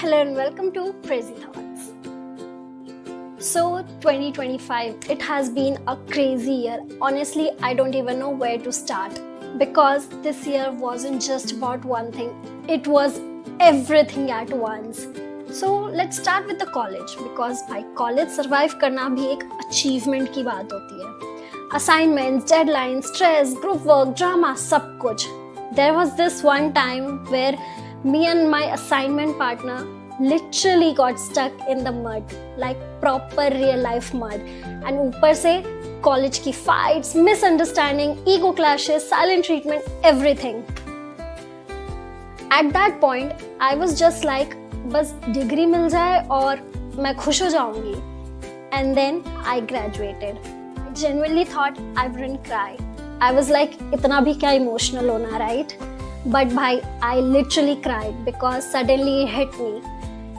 Hello and welcome to Crazy Thoughts. So 2025, it has been a crazy year. Honestly, I don't even know where to start because this year wasn't just about one thing. It was everything at once. So let's start with the college because by college survive करना भी एक achievement की बात होती है. Assignments, deadlines, stress, group work, drama, सब कुछ. There was this one time where me and my assignment partner literally got stuck in the mud, like proper real life mud. And ऊपर से college की fights, misunderstanding, ego clashes, silent treatment, everything. At that point, I was just like, बस degree मिल जाए और मैं खुश हो जाऊंगी. And then I graduated. I genuinely thought I wouldn't cry. I was like, इतना भी क्या emotional होना, right? But bhai, I literally cried because suddenly it hit me.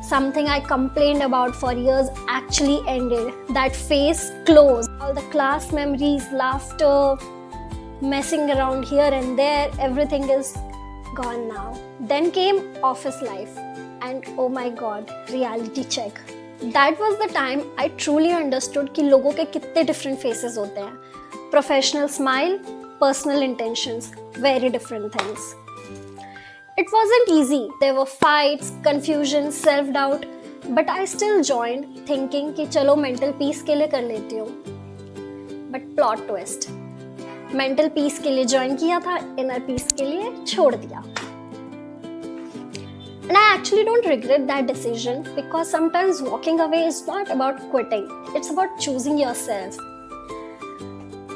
Something I complained about for years actually ended. That phase closed. All the class memories, laughter, messing around here and there, everything is gone now. Then came office life. And oh my god, reality check. That was the time I truly understood कि लोगों के कितने different faces होते हैं. Professional smile, personal intentions, very different things. It wasn't easy. There were fights, confusion, self-doubt, but I still joined thinking कि चलो mental peace के लिए कर लेती हूँ. But plot twist. Mental peace के लिए join किया था, inner peace के लिए छोड़ दिया. And I actually don't regret that decision because sometimes walking away is not about quitting. It's about choosing yourself.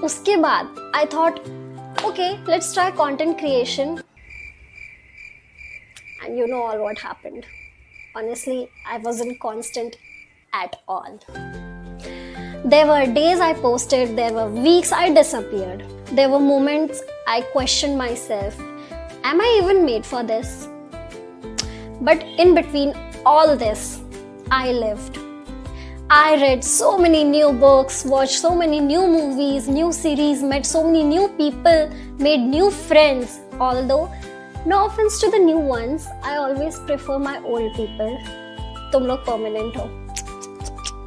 उसके बाद I thought, okay, let's try content creation. And you know all what happened. Honestly, I wasn't constant at all. There were days I posted, there were weeks I disappeared. There were moments I questioned myself. Am I even made for this? But in between all this, I lived. I read so many new books, watched so many new movies, new series, met so many new people, made new friends. Although, no offense to the new ones, I always prefer my old people. तुम लोग permanent हो.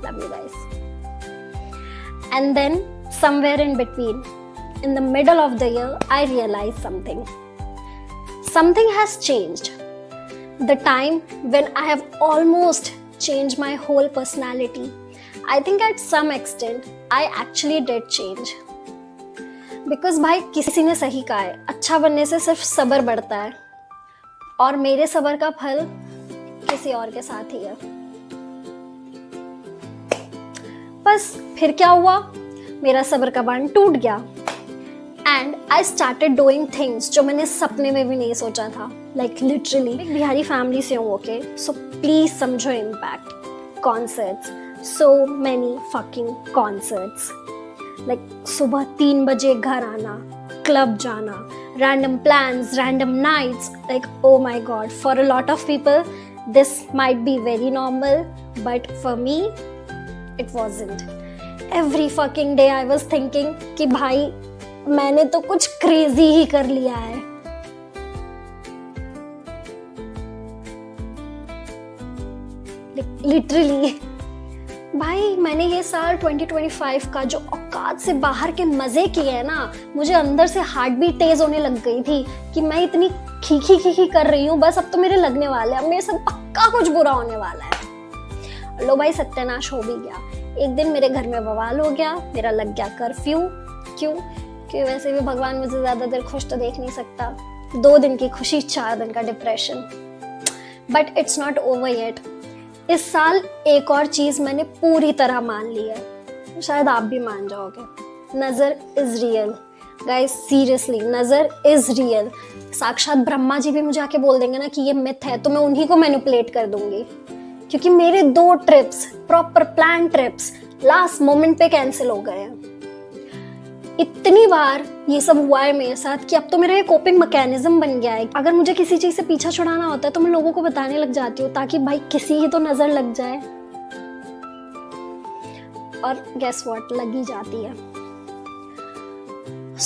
Love you guys. And then, somewhere in between, in the middle of the year, I realized something. Something has changed. The time when I have almost changed my whole personality. I think at some extent, I actually did change. Because भाई किसी ने सही कहा है, अच्छा बनने से सिर्फ सब्र बढ़ता है और मेरे सब्र का फल किसी और के साथ ही है. बस फिर क्या हुआ, मेरा सब्र का बांध टूट गया. And I started doing things जो मैंने सपने में भी नहीं सोचा था. Like literally, एक बिहारी फैमिली से हूँ, okay? So please समझो impact. Concerts, so many fucking concerts. Like सुबह 3 बजे घर आना, club जाना, random plans, random nights. Like oh my god, for a lot of people, this might be very normal, but for me, it wasn't. Every fucking day I was thinking कि भाई मैंने तो कुछ क्रेजी ही कर लिया है. Literally भाई मैंने ये साल 2025 का जो औकात से बाहर के मजे किए हैं ना, मुझे अंदर से हार्ट बीट तेज होने लग गई थी कि मैं इतनी खीखी कर रही हूँ. बस अब तो मेरे लगने वाला है, अब मेरे साथ पक्का कुछ बुरा होने वाला है. लो भाई सत्यानाश हो भी गया. एक दिन मेरे घर में बवाल हो गया, मेरा लग गया कर्फ्यू. क्यों? कि वैसे भी भगवान मुझे ज्यादा देर खुश तो देख नहीं सकता. 2 दिन की खुशी, 4 दिन का depression. But it's not over yet. इस साल एक और चीज मैंने पूरी तरह मान ली है, शायद आप भी मान जाओगे. नजर इज रियल गाइस, सीरियसली नजर इज रियल. साक्षात ब्रह्मा जी भी मुझे आके बोल देंगे ना कि ये मिथ है तो मैं उन्हीं को मैनिपुलेट कर दूंगी. क्योंकि मेरे 2 trips, proper plan trips, last moment पे कैंसिल हो गए हैं. इतनी बार ये सब हुआ है मेरे साथ कि अब तो मेरा ये कोपिंग मैकेनिज्म बन गया है. अगर मुझे किसी चीज से पीछा छुड़ाना होता है तो मैं लोगों को बताने लग जाती हूँ ताकि भाई किसी ही तो नजर लग जाए. और गेस व्हाट, लग ही जाती है.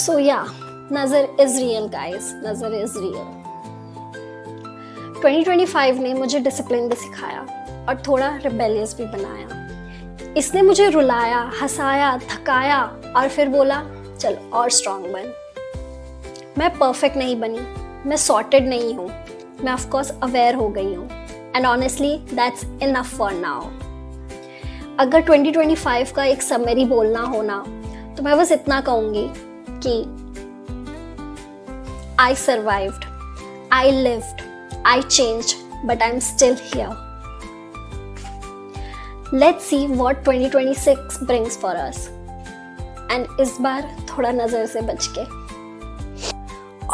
सो या, नजर इज रियल गाइस, नजर इज रियल. 2025 ने मुझे डिसिप्लिन भी सिखाया और थोड़ा रिबेलियस भी बनाया। इसने मुझे रुलाया, हंसाया, थकाया और फिर बोला चल और स्ट्रांग बन। मैं परफेक्ट नहीं बनी, मैं सॉर्टेड नहीं हूँ, मैं ऑफ कोर्स अवेयर हो गई हूँ and honestly that's enough for now. अगर 2025 का एक समरी बोलना हो ना तो मैं बस इतना कहूँगी कि I survived, I lived, I changed, but I'm still here. Let's see what 2026 brings for us. And इस बार थोड़ा नजर से बच के.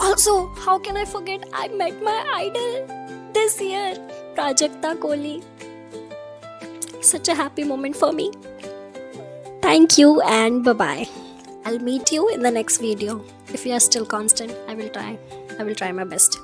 Also, how can I forget I met my idol this year, Prajakta Kohli. Such a happy moment for me. Thank you and bye-bye. I'll meet you in the next video. If you are still constant, I will try my best.